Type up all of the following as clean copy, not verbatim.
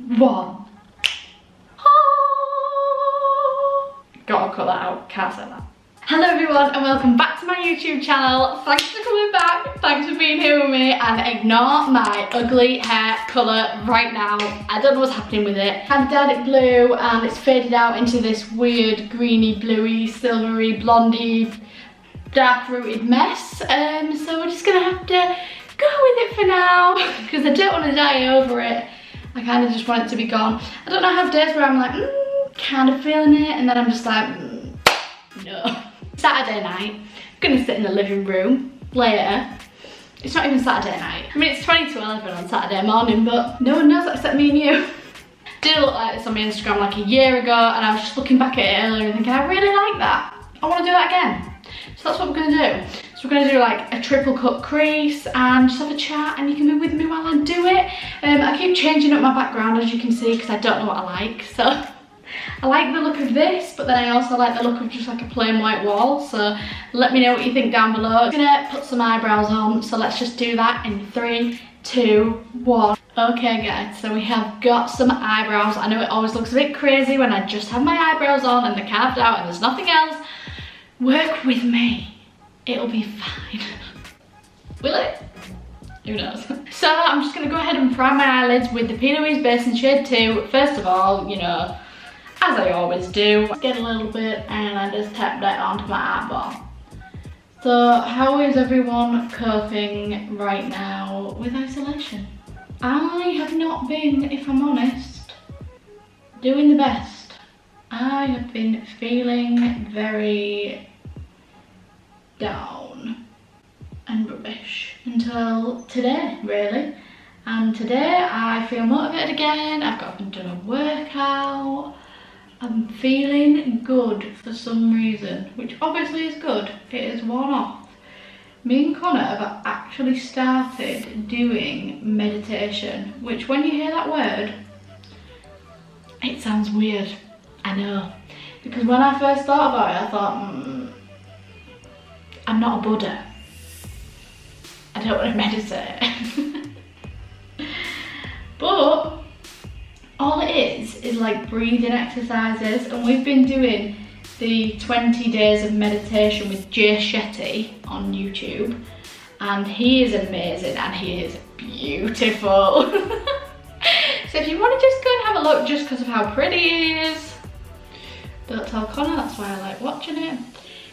1. Gotta cut that out, can't say that. Hello everyone and welcome back to my YouTube channel. Thanks for coming back, thanks for being here with me, and ignore my ugly hair colour right now. I don't know what's happening with it. I dyed it blue and it's faded out into this weird greeny, bluey, silvery, blondie, dark rooted mess. So we're just gonna have to go with it for now because I don't want to dye over it. I kind of just want it to be gone. I don't know, I have days where I'm like, kind of feeling it, and then I'm just like, no. Saturday night, I'm gonna sit in the living room later. It's not even Saturday night. I mean, it's 20 to 11 on Saturday morning, but no one knows that except me and you. Did look like this on my Instagram like a year ago, and I was just looking back at it earlier and thinking, I really like that. I want to do that again. So that's what we're gonna do. So we're gonna do like a triple cut crease and just have a chat, and you can be with me while I do it. I keep changing up my background, as you can see, because I don't know what I like. So I like the look of this, but then I also like the look of just like a plain white wall. So let me know what you think down below. I'm gonna put some eyebrows on, so let's just do that in 3, 2, 1. Okay guys, so we have got some eyebrows. I know it always looks a bit crazy when I just have my eyebrows on and they're carved out and there's nothing else. Work with me, it'll be fine. Will it? Who knows? So I'm just gonna go ahead and prime my eyelids with the P. Louise Base in shade 2. First of all, you know, as I always do, get a little bit and I just tap that onto my eyeball. So how is everyone coping right now with isolation? I have not been, if I'm honest, doing the best. I have been feeling very down and rubbish until today, really. And today I feel motivated again. I've got up and done a workout. I'm feeling good for some reason, which obviously is good. It is worn off. Me and Connor have actually started doing meditation, which when you hear that word, it sounds weird. I know. Because when I first thought about it, I thought, I'm not a Buddha. I don't want to meditate. But all it is like breathing exercises, and we've been doing the 20 days of meditation with SHETTING on YouTube, and he is amazing and he is beautiful. So if you want to just go and have a look just because of how pretty he is, don't tell Connor, that's why I like watching it.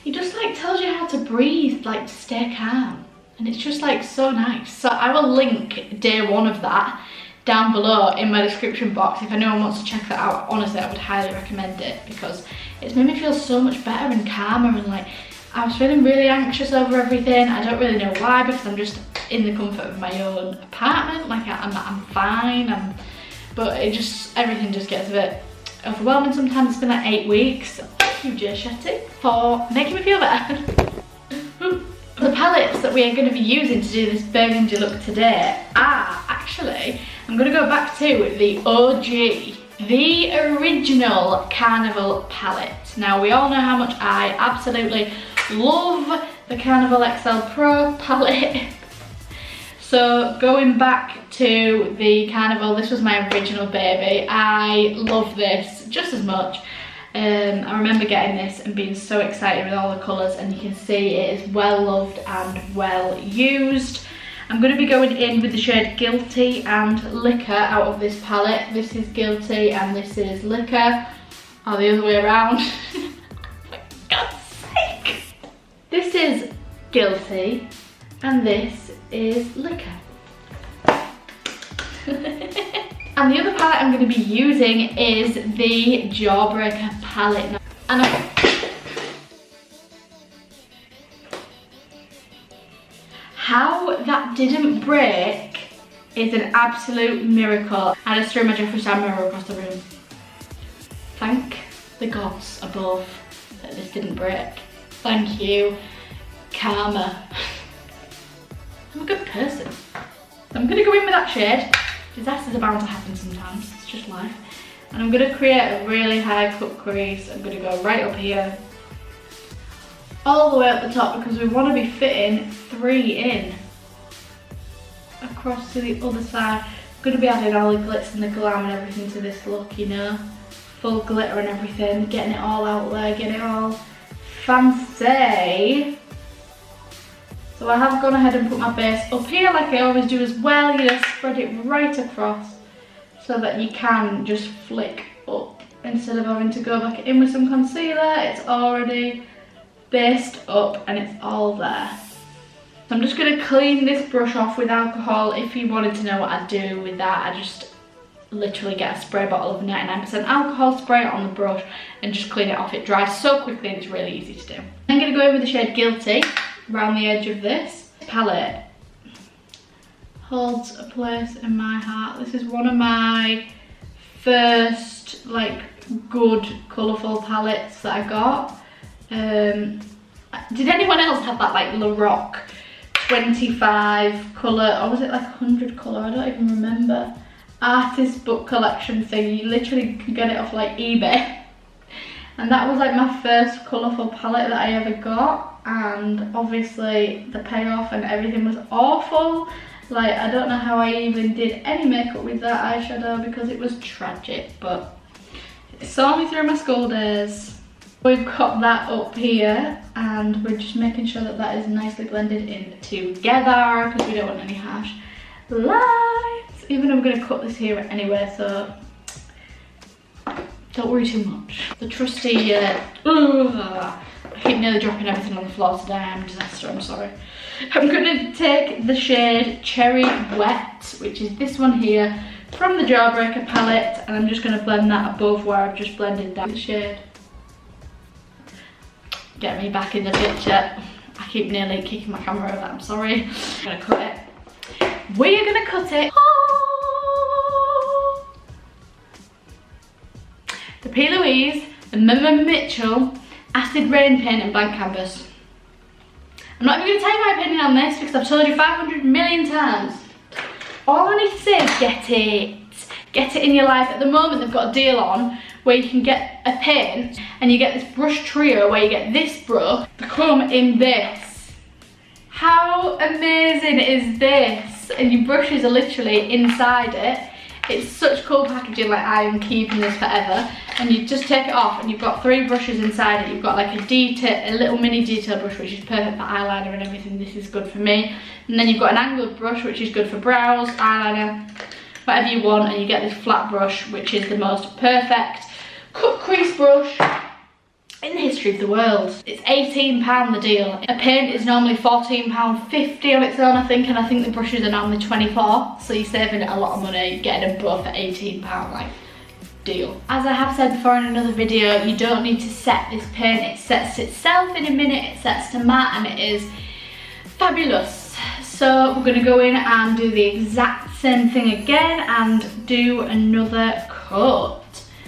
He just like tells you how to breathe, like to stay calm, and it's just like so nice. So I will link day 1 of that down below in my description box if anyone wants to check that out. Honestly, I would highly recommend it because it's made me feel so much better and calmer, and like I was feeling really anxious over everything. I don't really know why, because I'm just in the comfort of my own apartment. Like I'm fine, but it just, everything just gets a bit overwhelming sometimes. It's been like 8 weeks. Thank you, SHETTING, for making me feel better. The palettes that we are going to be using to do this burgundy look today are actually, I'm going to go back to the OG, the original Carnival palette. Now we all know how much I absolutely love the Carnival XL Pro palette. So going back to the Carnival, this was my original baby. I love this just as much. I remember getting this and being so excited with all the colours, and you can see it is well loved and well used. I'm going to be going in with the shade Guilty and Liquor out of this palette. This is Guilty and this is Liquor, or the other way around. For God's sake! This is Guilty and this is Liquor. And the other palette I'm going to be using is the Jawbreaker palette. And how that didn't break is an absolute miracle. I just threw my Jeffree Star mirror across the room. Thank the gods above that this didn't break. Thank you, karma. I'm a good person. So I'm going to go in with that shade. Disasters are bound to happen sometimes, it's just life. And I'm going to create a really high cut crease. I'm going to go right up here, all the way up the top, because we want to be fitting 3 in across to the other side. going to be adding all the glitz and the glam and everything to this look, you know. Full glitter and everything, getting it all out there, getting it all fancy. So I have gone ahead and put my base up here like I always do as well. You just spread it right across so that you can just flick up instead of having to go back in with some concealer. It's already based up and it's all there. So I'm just going to clean this brush off with alcohol. If you wanted to know what I do with that, I just literally get a spray bottle of 99% alcohol, spray it on the brush and just clean it off. It dries so quickly and it's really easy to do. I'm going to go in with the shade Guilty around the edge of this. Palette holds a place in my heart. This is one of my first like good colourful palettes that I got. Did anyone else have that like Lorac 25 colour, or was it like 100 colour? I don't even remember. Artist book collection thing. You literally can get it off like eBay. And that was like my first colourful palette that I ever got, and obviously the payoff and everything was awful. Like, I don't know how I even did any makeup with that eyeshadow because it was tragic, but it saw me through my school days. We've got that up here and we're just making sure that that is nicely blended in together because we don't want any harsh lines. Even though I'm going to cut this here anyway, so don't worry too much. The trusty, I keep nearly dropping everything on the floor today. I'm a disaster, I'm sorry. I'm going to take the shade Cherry Wet, which is this one here from the Jawbreaker palette, and I'm just going to blend that above where I've just blended down the shade. Get me back in the picture. I keep nearly kicking my camera over, I'm sorry. I'm going to cut it. We're going to cut it. The P. Louise, the Mitchell Acid Rain Paint and Blank Canvas. I'm not even going to tell you my opinion on this because I've told you 500 million times. All I need to say is get it. Get it in your life. At the moment they've got a deal on where you can get a paint and you get this brush trio where you get this brush to come in this. How amazing is this? And your brushes are literally inside it. It's such cool packaging, like I am keeping this forever. And you just take it off and you've got 3 brushes inside it. You've got like a little mini detail brush, which is perfect for eyeliner and everything. This is good for me. And then you've got an angled brush, which is good for brows, eyeliner, whatever you want. And you get this flat brush, which is the most perfect cut crease brush in the history of the world. It's £18 the deal. A paint is normally £14.50 on its own, I think, and I think the brushes are normally £24, so you're saving a lot of money getting them both for £18, like, deal. As I have said before in another video, you don't need to set this paint. It sets itself in a minute, it sets to matte, and it is fabulous. So we're gonna go in and do the exact same thing again and do another cut.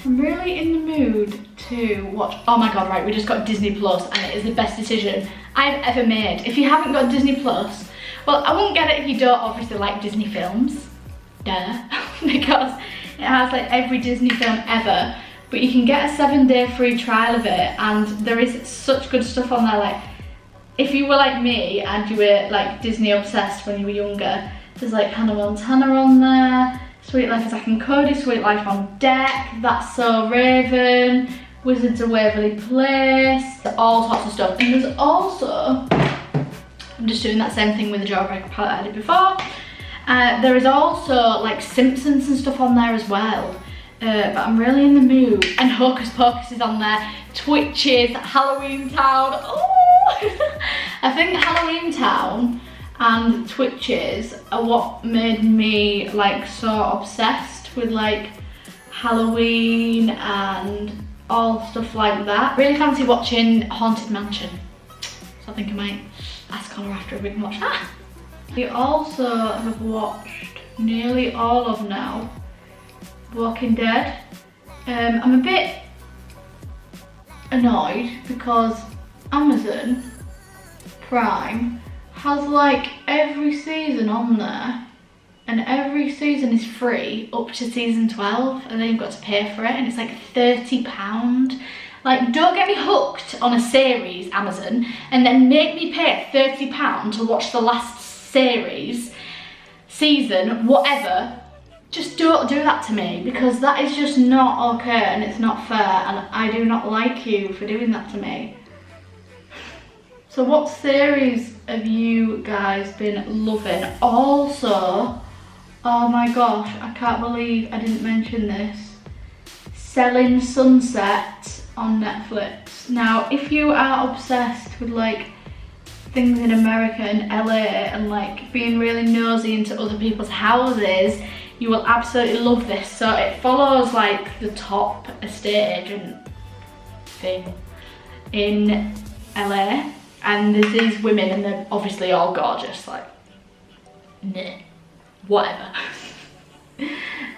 I'm really in the mood to watch, oh my god, right, we just got Disney Plus and it is the best decision I've ever made. If you haven't got Disney Plus, well, I won't get it if you don't obviously like Disney films, duh, because it has like every Disney film ever, but you can get a 7-day free trial of it and there is such good stuff on there. Like, if you were like me and you were like Disney obsessed when you were younger, there's like Hannah Montana on there, Sweet Life of Zack and Cody, Sweet Life on Deck, That's So Raven, Wizards of Waverly Place, all sorts of stuff. And there's also, I'm just doing that same thing with the Jawbreaker palette I did before, there is also like Simpsons and stuff on there as well, but I'm really in the mood. And Hocus Pocus is on there, Twitches, Halloween Town, oh! I think Halloween Town and Twitches are what made me like so obsessed with like Halloween and all stuff like that. Really fancy watching Haunted Mansion, so I think I might ask Connor after we can watch that. We also have watched nearly all of now Walking Dead. I'm a bit annoyed because Amazon Prime has like every season on there and every season is free up to season 12 and then you've got to pay for it and it's like £30. Like, don't get me hooked on a series, Amazon, and then make me pay £30 to watch the last series, season, whatever, just don't do that to me, because that is just not okay and it's not fair, and I do not like you for doing that to me. So what series have you guys been loving? Also, oh my gosh, I can't believe I didn't mention this. Selling Sunset on Netflix. Now, if you are obsessed with like things in America and LA and like being really nosy into other people's houses, you will absolutely love this. So it follows like the top estate agent thing in LA, and there's these women and they're obviously all gorgeous, like, nah, whatever.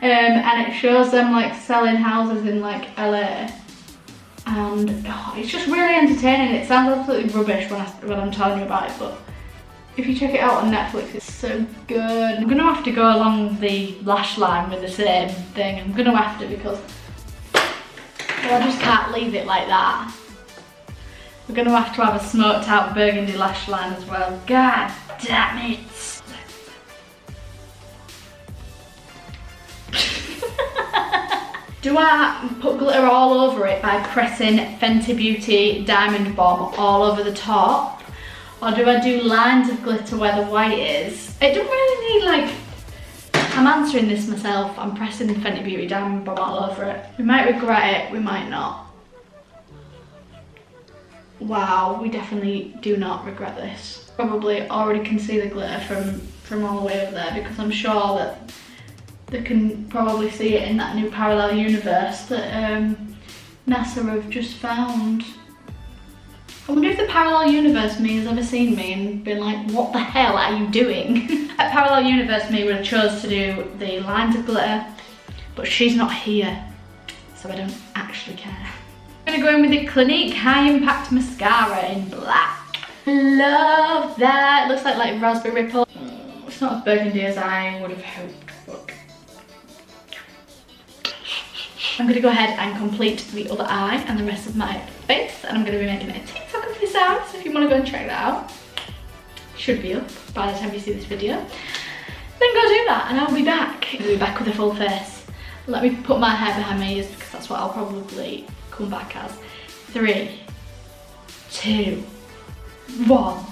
And it shows them like selling houses in like LA, and oh, it's just really entertaining. It sounds absolutely rubbish when I'm telling you about it, but if you check it out on Netflix, it's so good. I'm gonna have to go along the lash line with the same thing. I'm gonna have to, because well, I just can't leave it like that. We're gonna have to have a smoked out burgundy lash line as well. God damn it. Do I put glitter all over it by pressing Fenty Beauty Diamond Bomb all over the top? Or do I do lines of glitter where the white is? It don't really need like, I'm answering this myself. I'm pressing Fenty Beauty Diamond Bomb all over it. We might regret it, we might not. Wow, we definitely do not regret this. Probably already can see the glitter from all the way over there, because I'm sure that they can probably see it in that new parallel universe that NASA have just found. I wonder if the parallel universe me has ever seen me and been like, what the hell are you doing? That parallel universe me would have chose to do the lines of glitter, but she's not here, so I don't actually care. I'm gonna go in with the Clinique High Impact Mascara in black. Love that. It looks like raspberry ripple. It's not as burgundy as I would have hoped, but I'm gonna go ahead and complete the other eye and the rest of my face, and I'm gonna be making a TikTok of this out, so if you wanna go and check that out, should be up by the time you see this video, then go do that and I'll be back. I'll be back with a full face. Let me put my hair behind my ears, because that's what I'll probably come back as. 3, 2, 1.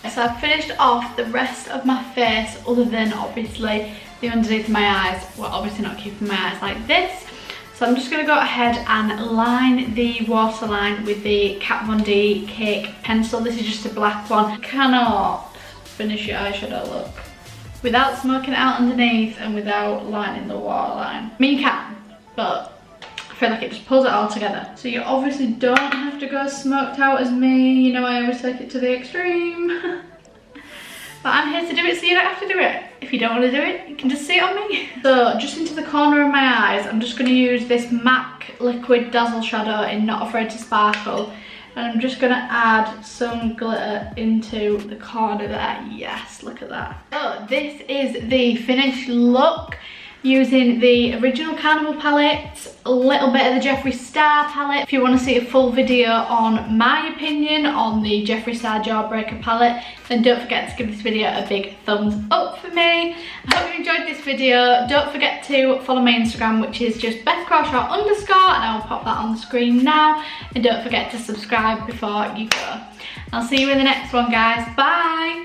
So I've finished off the rest of my face, other than obviously the underneath of my eyes. We're obviously not keeping my eyes like this. So I'm just going to go ahead and line the waterline with the Kat Von D Cake pencil. This is just a black one. Cannot finish your eyeshadow look without smoking it out underneath and without lining the waterline. I mean, you can, but I feel like it just pulls it all together. So you obviously don't have to go smoked out as me. You know, I always take it to the extreme. But I'm here to do it, so you don't have to do it. If you don't want to do it, you can just see it on me. So just into the corner of my eyes, I'm just going to use this MAC Liquid Dazzle Shadow in Not Afraid to Sparkle. And I'm just going to add some glitter into the corner there. Yes, look at that. So this is the finished look, using the original Carnival palette, a little bit of the Jeffree Star palette. If you want to see a full video on my opinion on the Jeffree Star Jawbreaker palette, then don't forget to give this video a big thumbs up for me. I hope you enjoyed this video. Don't forget to follow my Instagram, which is just _, and I'll pop that on the screen now. And don't forget to subscribe before you go. I'll see you in the next one, guys. Bye!